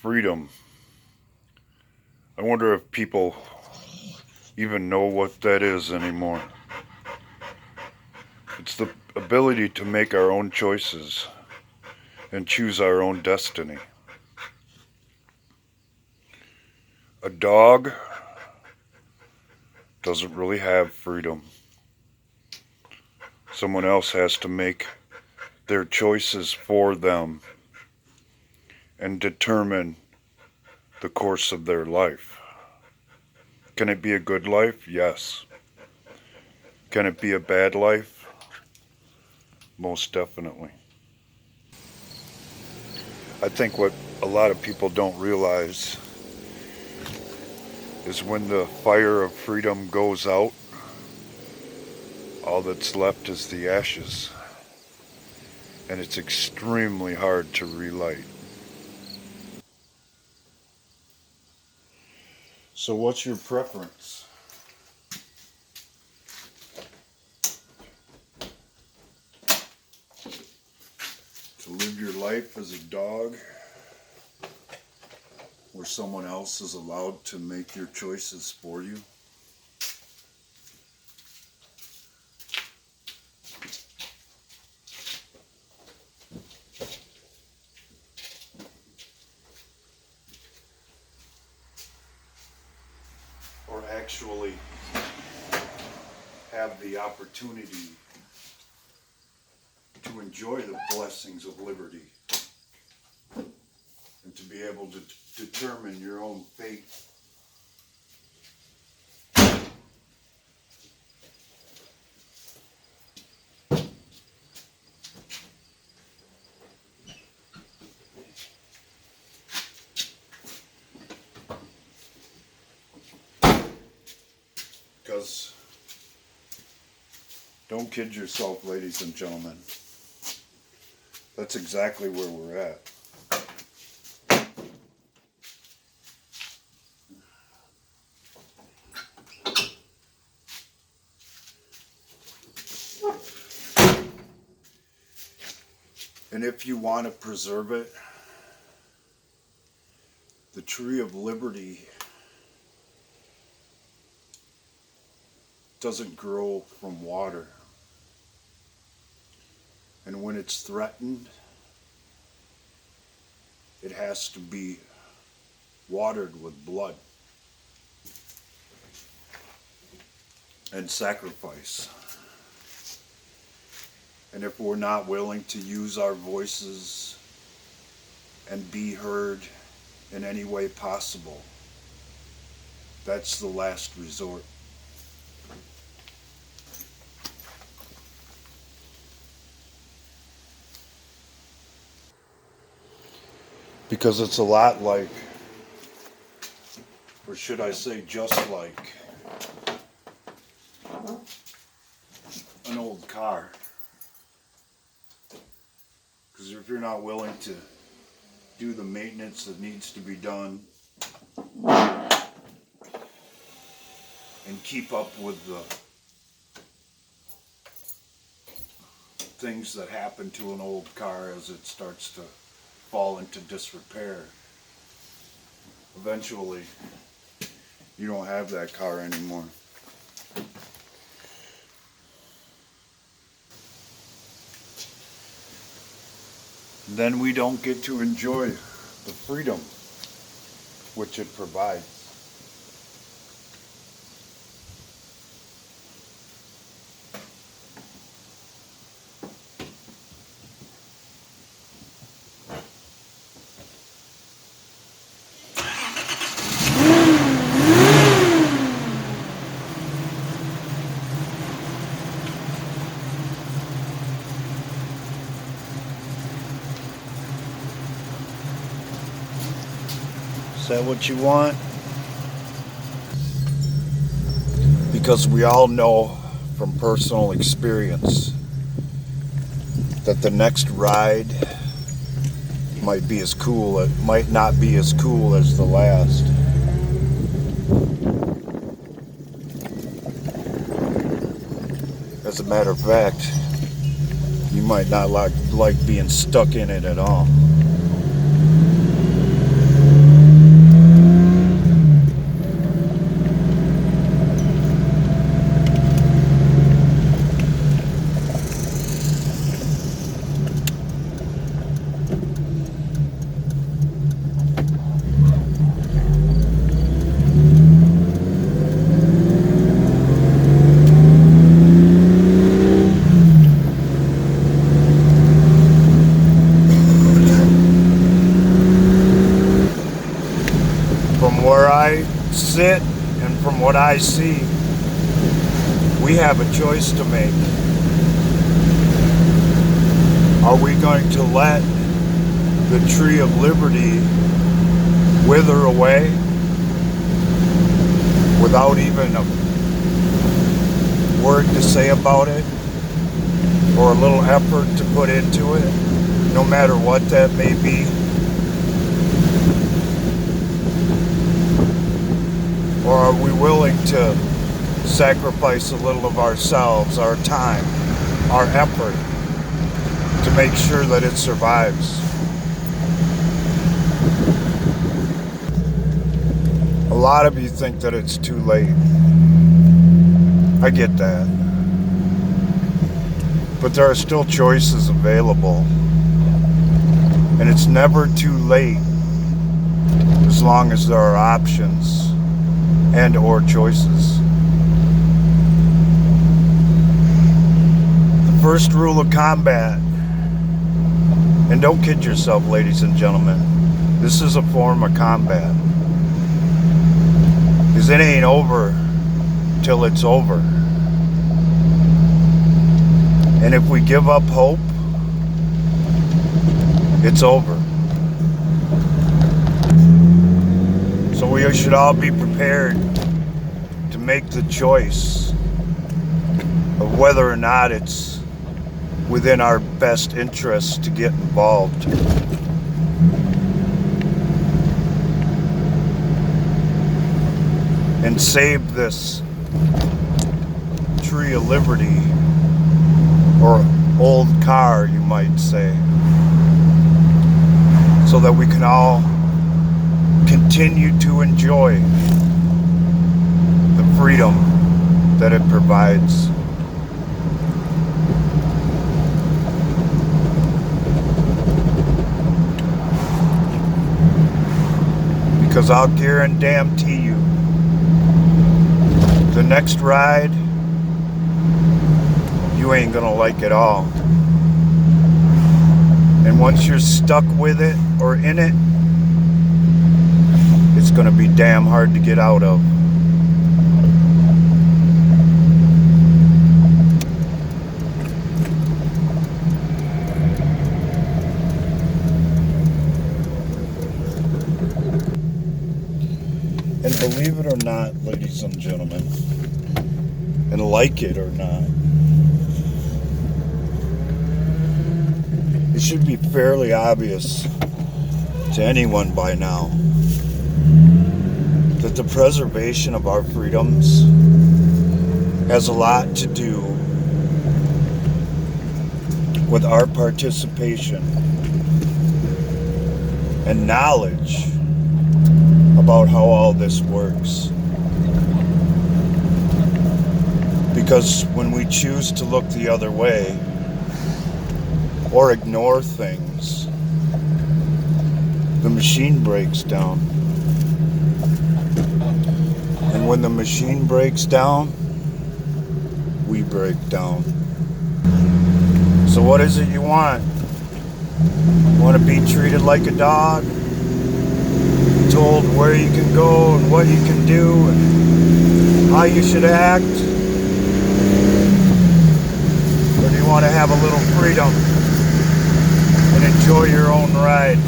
Freedom. I wonder if people even know what that is anymore. It's the ability to make our own choices and choose our own destiny. A dog doesn't really have freedom. Someone else has to make their choices for them and determine the course of their life. Can it be a good life? Yes. Can it be a bad life? Most definitely. I think what a lot of people don't realize is when the fire of freedom goes out, all that's left is the ashes. And it's extremely hard to relight. So what's your preference? To live your life as a dog, where someone else is allowed to make your choices for you? Or actually have the opportunity to enjoy the blessings of liberty and to be able to determine your own fate. Because don't kid yourself, ladies and gentlemen. That's exactly where we're at. And if you want to preserve it, the tree of liberty doesn't grow from water. And when it's threatened, it has to be watered with blood and sacrifice. And if we're not willing to use our voices and be heard in any way possible, that's the last resort. Because it's a lot like, or should I say just like, an old car. Because if you're not willing to do the maintenance that needs to be done and keep up with the things that happen to an old car as it starts to fall into disrepair, eventually you don't have that car anymore. Then we don't get to enjoy the freedom which it provides. Is that what you want? Because we all know from personal experience that the next ride might be as cool, it might not be as cool as the last. As a matter of fact, you might not like being stuck in it at all. sit, and from what I see, we have a choice to make. Are we going to let the tree of liberty wither away without even a word to say about it or a little effort to put into it, no matter what that may be? Or are we willing to sacrifice a little of ourselves, our time, our effort to make sure that it survives? A lot of you think that it's too late. I get that. But there are still choices available. And it's never too late as long as there are options and or choices. The first rule of combat, and don't kid yourself, ladies and gentlemen, this is a form of combat. Because it ain't over till it's over. And if we give up hope, it's over. So we should all be prepared to make the choice of whether or not it's within our best interest to get involved. And save this tree of liberty, or old car, you might say, so that we can all continue to enjoy the freedom that it provides. Because I'll guarantee you, the next ride, you ain't gonna like it all. And once you're stuck with it or in it, it's gonna be damn hard to get out of. And believe it or not, ladies and gentlemen, and like it or not, it should be fairly obvious to anyone by now that the preservation of our freedoms has a lot to do with our participation and knowledge about how all this works. Because when we choose to look the other way or ignore things, the machine breaks down. And when the machine breaks down, we break down. So what is it you want? You want to be treated like a dog? Told where you can go and what you can do and how you should act? Or do you want to have a little freedom and enjoy your own ride?